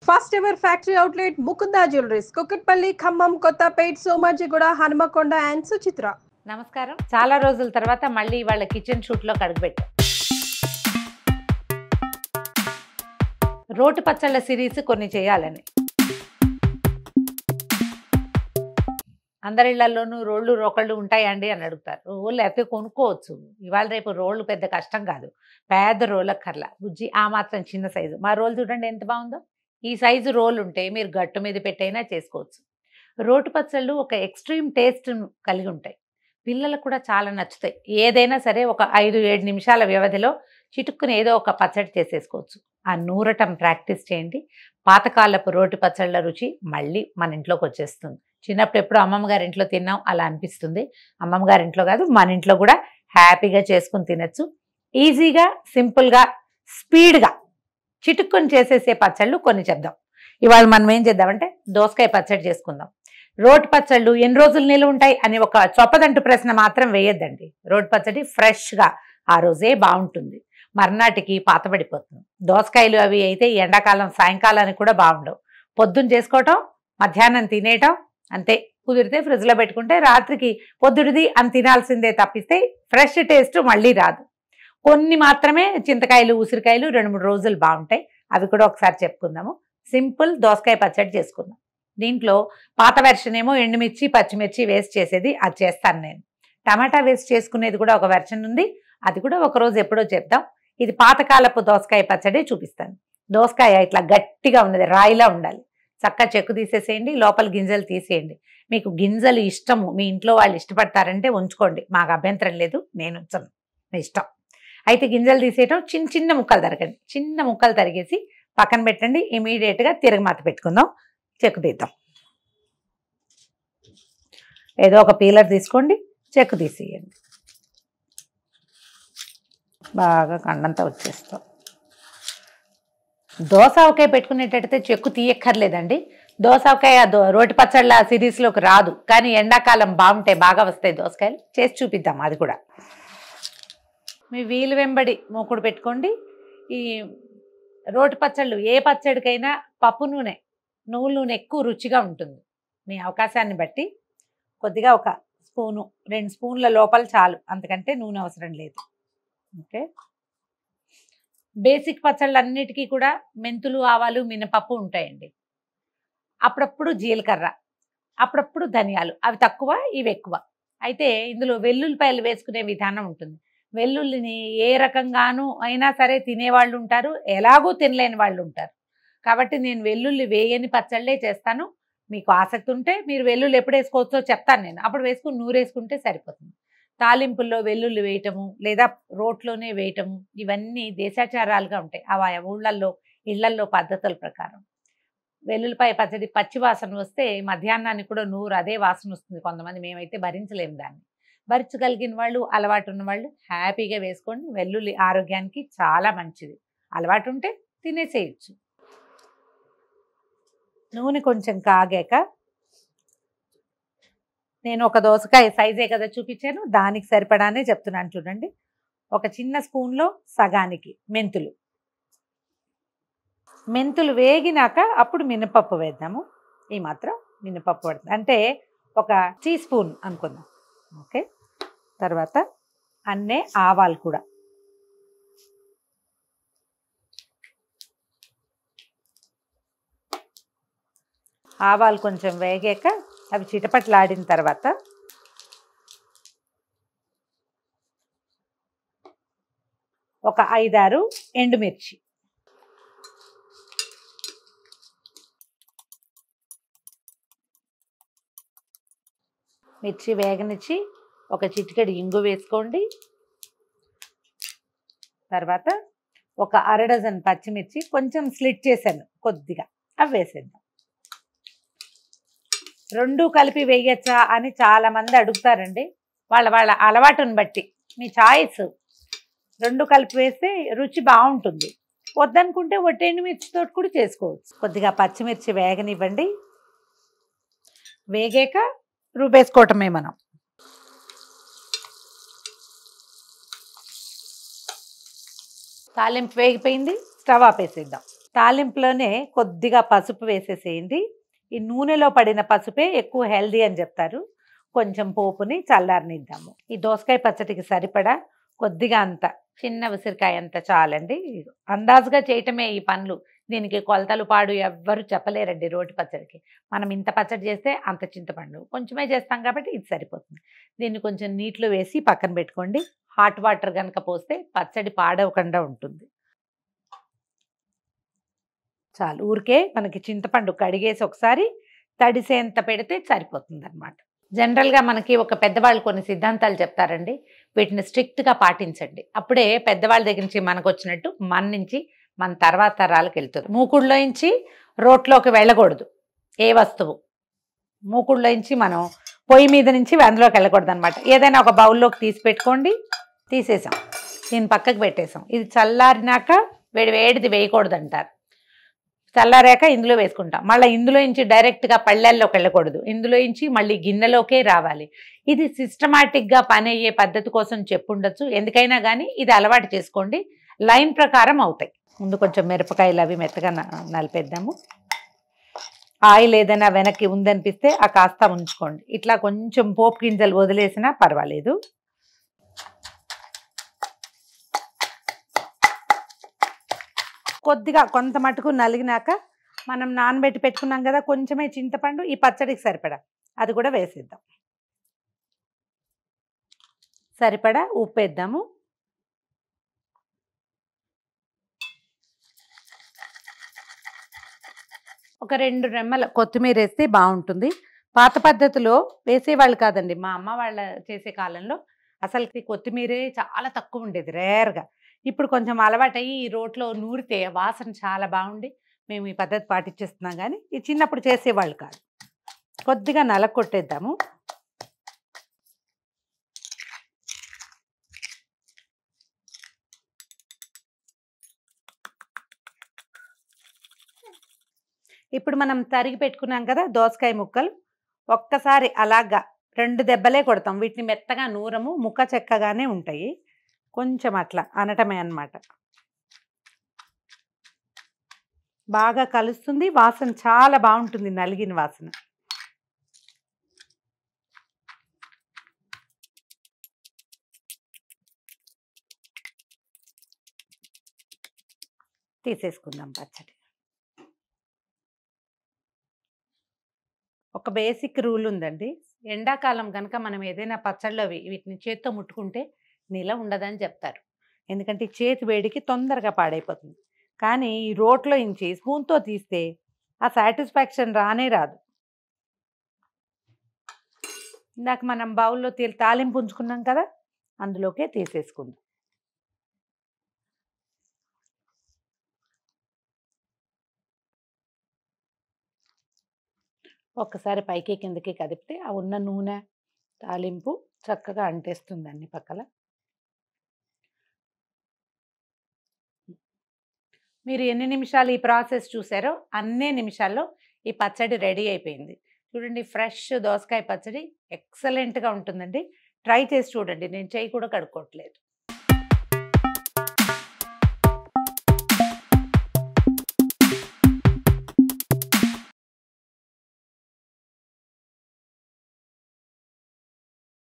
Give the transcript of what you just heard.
First ever factory outlet Mukunda jewelleries Kukatpally Khammam Kothapet Somajiguda Hanamkonda and Suchitra. నమస్కారం. చాలా రోజుల తర్వాత మళ్ళీ వాళ్ళ కిచెన్ షూట్లో అడుగుపెట్టాం. రోటి పచ్చళ్ళ సిరీస్ కొన్ని చేయాలని. అందరిళ్లలోనూ రోళ్ళు రోకళ్ళు ఉంటాయండి అని అడుగుతారు. రోళ్ళు అయితే కొనుక్కోవచ్చు, ఇవాళ రేపు రోళ్ళు పెద్ద కష్టం కాదు, పెద్ద రోల్ అక్కర్లా. బుజ్జి ఆ మాత్రం చిన్న సైజు. మా రోల్ చూడండి ఎంత బాగుందో. ఈ సైజు రోల్ ఉంటే మీరు గట్టు మీద పెట్టైనా చేసుకోవచ్చు. రోటి పచ్చళ్ళు ఒక ఎక్స్ట్రీమ్ టేస్ట్ కలిగి ఉంటాయి, పిల్లలకు కూడా చాలా నచ్చుతాయి. ఏదైనా సరే ఒక 5-7 నిమిషాల వ్యవధిలో చిటుక్కుని ఏదో ఒక పచ్చడి చేసేసుకోవచ్చు. ఆ నూరటం ప్రాక్టీస్ చేయండి, పాతకాలపు రోటి పచ్చళ్ళ రుచి మళ్ళీ మన ఇంట్లోకి వచ్చేస్తుంది. చిన్నప్పుడు ఎప్పుడు అమ్మమ్మ గారి ఇంట్లో తిన్నాం అలా అనిపిస్తుంది. అమ్మమ్మ గారి ఇంట్లో కాదు, మన ఇంట్లో కూడా హ్యాపీగా చేసుకుని తినచ్చు. ఈజీగా, సింపుల్గా, స్పీడ్గా చిటుక్కుని చేసేసే పచ్చళ్ళు కొన్ని చెప్దాం. ఇవాళ మనం ఏం చేద్దామంటే దోసకాయ పచ్చడి చేసుకుందాం. రోటి పచ్చళ్ళు ఎన్ని రోజులు నిలువ ఉంటాయి అని ఒక చొప్పదంటు ప్రశ్న మాత్రం వేయొద్దండి. రోటి పచ్చడి ఫ్రెష్గా ఆ రోజే బాగుంటుంది, మర్నాటికి పాతబడిపోతుంది. దోసకాయలు అవి అయితే ఎండాకాలం సాయంకాలానికి కూడా బాగుండవు. పొద్దున్న చేసుకోవటం, మధ్యాహ్నం తినేయటం అంతే. కుదిరితే ఫ్రిడ్జ్లో పెట్టుకుంటే రాత్రికి పొద్దుడిది అని తినాల్సిందే తప్పిస్తే ఫ్రెష్ టేస్ట్ మళ్ళీ రాదు. కొన్ని మాత్రమే చింతకాయలు, ఉసిరికాయలు 2-3 రోజులు బాగుంటాయి. అవి కూడా ఒకసారి చెప్పుకుందాము. సింపుల్ దోసకాయ పచ్చడి చేసుకుందాం. దీంట్లో పాత వెర్షన్ ఏమో ఎండుమిర్చి, పచ్చిమిర్చి వేస్ట్ చేసేది, అది చేస్తాను నేను. టమాటా వేస్ట్ చేసుకునేది కూడా ఒక వెర్షన్ ఉంది, అది కూడా ఒకరోజు ఎప్పుడో చెప్దాం. ఇది పాతకాలపు దోసకాయ పచ్చడి చూపిస్తాను. దోసకాయ ఇట్లా గట్టిగా ఉన్నది, రాయిలా ఉండాలి. చక్కగా చెక్కు తీసేసేయండి, లోపల గింజలు తీసేయండి. మీకు గింజలు ఇష్టము, మీ ఇంట్లో వాళ్ళు ఇష్టపడతారంటే ఉంచుకోండి, మాకు అభ్యంతరం లేదు, నేను ఉంచను, మీ ఇష్టం. అయితే గింజలు తీసేయటం, చిన్న చిన్న ముక్కలు తరగండి. చిన్న ముక్కలు తరిగేసి పక్కన పెట్టండి. ఇమీడియట్గా తిరగమాత పెట్టుకుందాం, చెక్కు తీద్దాం. ఏదో ఒక పీలర్ తీసుకోండి, చెక్కు తీసేయండి. బాగా కండంతా వచ్చేస్తాం. దోసకాయ పెట్టుకునేటట్టయితే చెక్కు తీయక్కర్లేదండి. దోసకాయ రోటి పచ్చళ్ళ సిరీస్లోకి రాదు, కానీ ఎండాకాలం బాగుంటాయి, బాగా వస్తాయి దోసకాయలు. చేసి చూపిద్దాం అది కూడా. మీ వీలు వెంబడి మూకుడు పెట్టుకోండి. ఈ రోటి పచ్చళ్ళు ఏ పచ్చడికైనా పప్పు నూనె, నువ్వుల నూనె ఎక్కువ రుచిగా ఉంటుంది. మీ అవకాశాన్ని బట్టి కొద్దిగా ఒక స్పూను, 2 స్పూన్ల లోపల చాలు, అంతకంటే నూనె అవసరం లేదు. ఓకే. బేసిక్ పచ్చళ్ళన్నిటికీ కూడా మెంతులు, ఆవాలు, మినపప్పు ఉంటాయండి. అప్పుడప్పుడు జీలకర్ర, అప్పుడప్పుడు ధనియాలు, అవి తక్కువ, ఇవి ఎక్కువ. అయితే ఇందులో వెల్లుల్లిపాయలు వేసుకునే విధానం ఉంటుంది. వెల్లుల్లిని ఏ రకంగానూ అయినా సరే తినేవాళ్ళు ఉంటారు, ఎలాగూ తినలేని వాళ్ళు ఉంటారు. కాబట్టి నేను వెల్లుల్లి వేయని పచ్చళ్ళే చేస్తాను. మీకు ఆసక్తి ఉంటే మీరు వెల్లుల్లి ఎప్పుడు వేసుకోవచ్చో చెప్తాను నేను, అప్పుడు వేసుకుని నూరేసుకుంటే సరిపోతుంది. తాలింపుల్లో వెల్లుల్లి వేయటము లేదా రోట్లోనే వేయటము, ఇవన్నీ దేశాచారాలుగా ఉంటాయి. అవా ఊళ్ళల్లో ఇళ్లల్లో పద్ధతుల ప్రకారం. వెల్లుల్లిపాయ పచ్చడి పచ్చి వాసన వస్తే మధ్యాహ్నానికి కూడా నూరు అదే వాసన వస్తుంది. కొంతమంది, మేమైతే భరించలేము దాన్ని. భరించగలిగిన వాళ్ళు, అలవాటు ఉన్న వాళ్ళు హ్యాపీగా వేసుకోండి. వెల్లుల్లి ఆరోగ్యానికి చాలా మంచిది, అలవాటు ఉంటే తినేసేయచ్చు. నూనె కొంచెం కాగాక నేను ఒక దోసకాయ సైజే కదా చూపించాను, దానికి సరిపడానే చెప్తున్నాను చూడండి. ఒక చిన్న స్పూన్లో సగానికి మెంతులు. మెంతులు వేగినాక అప్పుడు మినపప్పు వేద్దాము. ఈ మాత్రం మినపప్పు పడుతుంది అంటే ఒక టీ స్పూన్ అనుకుందాం. ఓకే. తర్వాత అన్నే ఆవాలు కూడా. ఆవాలు కొంచెం వేగాక అవి చిటపట్లాడిన తర్వాత ఒక 5-6 ఎండుమిర్చి, మిర్చి వేగనిచ్చి ఒక చిటికెడు ఇంగు వేసుకోండి. తర్వాత ఒక 1/2 డజన్ పచ్చిమిర్చి కొంచెం స్లిట్ చేశాను కొద్దిగా, అవి వేసేద్దాం. 2 కలిపి వేయచ్చా అని చాలామంది అడుగుతారండి. వాళ్ళ అలవాటుని బట్టి మీ చాయిస్. 2 కలిపి వేస్తే రుచి బాగుంటుంది. వద్దనుకుంటే ఒట్టెండు మిర్చితో కూడా చేసుకోవచ్చు. కొద్దిగా పచ్చిమిర్చి వేగనివ్వండి. వేగాక రుబ్బేసుకోవటమే మనం. తాలింపు వేగిపోయింది, స్టవ్ ఆపేసేద్దాం. తాలింపులోనే కొద్దిగా పసుపు వేసేసేయండి. ఈ నూనెలో పడిన పసుపే ఎక్కువ హెల్దీ అని చెప్తారు. కొంచెం పోపుని చల్లారనిద్దాము. ఈ దోసకాయ పచ్చడికి సరిపడా కొద్దిగా అంత చిన్న ఉసిరికాయ అంత చాలండి. అందాజుగా చేయటమే ఈ పనులు. దీనికి కొలతలు పాడు ఎవ్వరు చెప్పలేరండి. రోటి పచ్చడికి మనం ఇంత పచ్చడి చేస్తే అంత చింతపండు కొంచెమే చేస్తాం కాబట్టి ఇది సరిపోతుంది. దీన్ని కొంచెం నీటిలో వేసి పక్కన పెట్టుకోండి. హాట్ వాటర్ కనుక పోస్తే పచ్చడి పాడవకుండా ఉంటుంది. చాలు, ఊరికే మనకి చింతపండు కడిగేసి ఒకసారి తడిసేంత పెడితే సరిపోతుంది అనమాట. జనరల్గా మనకి ఒక పెద్దవాళ్ళు కొన్ని సిద్ధాంతాలు చెప్తారండి. వీటిని స్ట్రిక్ట్గా పాటించండి. అప్పుడే పెద్దవాళ్ళ దగ్గర నుంచి మనకు వచ్చినట్టు మన నుంచి మన తర్వాత తరాలకు వెళ్తుంది. మూకుడులోంచి రోట్లోకి వెళ్ళకూడదు ఏ వస్తువు. మూకుడులోంచి మనం పొయ్యి మీద నుంచి అందులోకి వెళ్ళకూడదు అనమాట. ఏదైనా ఒక బౌల్లోకి తీసి పెట్టుకోండి. తీసేసాం, దీన్ని పక్కకు పెట్టేసాం. ఇది చల్లారినాక వేడిది వేయకూడదు అంటారు. చల్లారాక ఇందులో వేసుకుంటాం. మళ్ళీ ఇందులో నుంచి డైరెక్ట్గా పళ్ళెల్లోకి వెళ్ళకూడదు. ఇందులో నుంచి మళ్ళీ గిన్నెలోకే రావాలి. ఇది సిస్టమాటిక్గా పని అయ్యే పద్ధతి కోసం చెప్పుండొచ్చు. ఎందుకైనా కానీ ఇది అలవాటు చేసుకోండి, లైన్ ప్రకారం అవుతాయి. ముందు కొంచెం మిరపకాయలు అవి మెత్తగా నలిపేద్దాము. ఆయిల్ ఏదైనా వెనక్కి ఉందనిపిస్తే ఆ కాస్త ఉంచుకోండి. ఇట్లా కొంచెం పోపు గింజలు వదిలేసినా పర్వాలేదు. కొద్దిగా కొంత మటుకు నలిగినాక మనం నానబెట్టి పెట్టుకున్నాం కదా కొంచెమే చింతపండు, ఈ పచ్చడికి సరిపడా అది కూడా వేసేద్దాం. సరిపడా ఉప్పు వేద్దాము. ఒక 2 రెమ్మల కొత్తిమీర వేస్తే బాగుంటుంది. పాత పద్ధతిలో వేసేవాళ్ళు కాదండి. మా అమ్మ వాళ్ళ చేసే కాలంలో అసలుకి కొత్తిమీరే చాలా తక్కువ ఉండేది, రేర్గా. ఇప్పుడు కొంచెం అలవాటయ్యి ఈ రోట్లో నూరితే వాసన చాలా బాగుండి మేము ఈ పద్ధతి పాటించేస్తున్నాం. కానీ ఈ చిన్నప్పుడు చేసేవాళ్ళు కాదు. కొద్దిగా నలకొట్టేద్దాము. ఇప్పుడు మనం తరిగి పెట్టుకున్నాం కదా దోసకాయ ముక్కలు, ఒక్కసారి అలాగా 2 దెబ్బలే కొడతాం. వీటిని మెత్తగా నూరము, ముక్క చెక్కగానే ఉంటాయి. కొంచెం అట్లా అనటమే అన్నమాట. బాగా కలుస్తుంది, వాసన చాలా బాగుంటుంది, నలిగిన వాసన. తీసేసుకుందాం పచ్చడి. ఒక బేసిక్ రూల్ ఉందండి. ఎండాకాలం కనుక మనం ఏదైనా పచ్చళ్ళు వీటిని చేత్తో ముట్టుకుంటే నిల ఉండదని చెప్తారు. ఎందుకంటే చేతి వేడికి తొందరగా పాడైపోతుంది. కానీ ఈ రోట్లో ఇంచి స్పూన్తో తీస్తే ఆ సాటిస్ఫాక్షన్ రానే రాదు. ఇందాక మనం బౌల్లో తాలింపు ఉంచుకున్నాం కదా, అందులోకే తీసేసుకుందాం. ఒక్కసారి పైకి కిందకి కదిపితే ఆ ఉన్న నూనె తాలింపు చక్కగా అంటేస్తుంది అన్ని పక్కల. మీరు ఎన్ని నిమిషాలు ఈ ప్రాసెస్ చూసారో అన్నే నిమిషాల్లో ఈ పచ్చడి రెడీ అయిపోయింది. చూడండి, ఫ్రెష్ దోసకాయ పచ్చడి ఎక్సలెంట్గా ఉంటుందండి. ట్రై చేసి చూడండి. నేను చేయి కూడా కడుక్కోవట్లేదు.